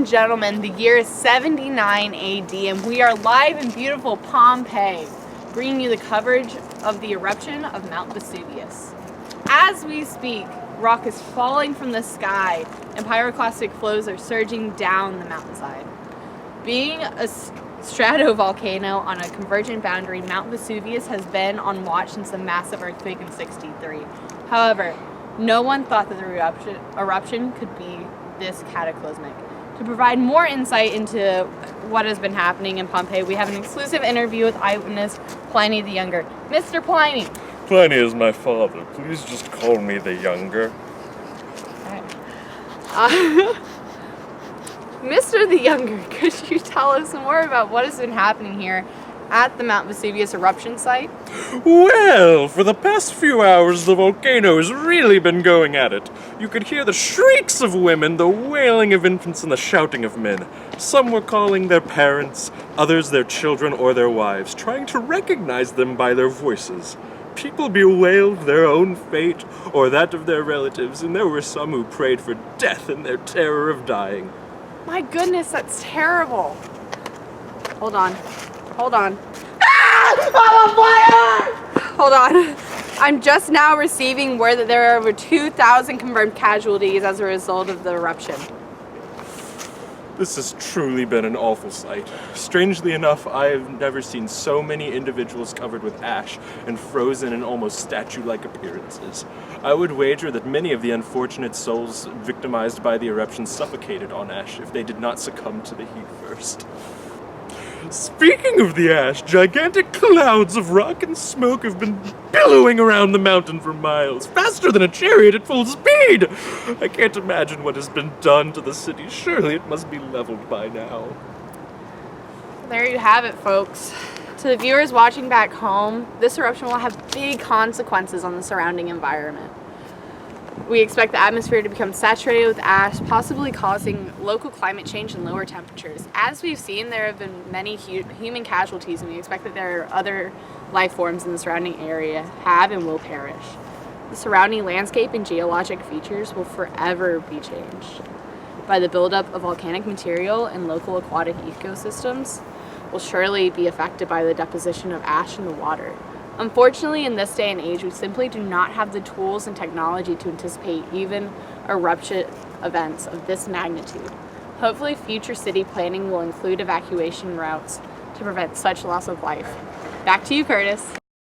and gentlemen, the year is 79 AD, and we are live in beautiful Pompeii, bringing you the coverage of the eruption of Mount Vesuvius. As we speak, rock is falling from the sky, and pyroclastic flows are surging down the mountainside. Being a stratovolcano on a convergent boundary, Mount Vesuvius has been on watch since the massive earthquake in '63. However, no one thought that the eruption could be this cataclysmic. To provide more insight into what has been happening in Pompeii, we have an exclusive interview with eyewitness Pliny the Younger. Mr. Pliny! Pliny is my father. Please just call me the Younger. Mr. the Younger, could you tell us more about what has been happening here at the Mount Vesuvius eruption site? Well, for the past few hours, the volcano has really been going at it. You could hear the shrieks of women, the wailing of infants, and the shouting of men. Some were calling their parents, others their children or their wives, trying to recognize them by their voices. People bewailed their own fate or that of their relatives, and there were some who prayed for death in their terror of dying. My goodness, that's terrible. Hold on. Ah! I'm on fire! Hold on. I'm just now receiving word that there are over 2,000 confirmed casualties as a result of the eruption. This has truly been an awful sight. Strangely enough, I have never seen so many individuals covered with ash and frozen in almost statue-like appearances. I would wager that many of the unfortunate souls victimized by the eruption suffocated on ash if they did not succumb to the heat first. Speaking of the ash, gigantic clouds of rock and smoke have been billowing around the mountain for miles, faster than a chariot at full speed! I can't imagine what has been done to the city. Surely it must be leveled by now. There you have it, folks. To the viewers watching back home, this eruption will have big consequences on the surrounding environment. We expect the atmosphere to become saturated with ash, possibly causing local climate change and lower temperatures. As we've seen, there have been many human casualties, and we expect that there are other life forms in the surrounding area have and will perish. The surrounding landscape and geologic features will forever be changed by the buildup of volcanic material, and local aquatic ecosystems will surely be affected by the deposition of ash in the water. Unfortunately, in this day and age, we simply do not have the tools and technology to anticipate even eruption events of this magnitude. Hopefully, future city planning will include evacuation routes to prevent such loss of life. Back to you, Curtis.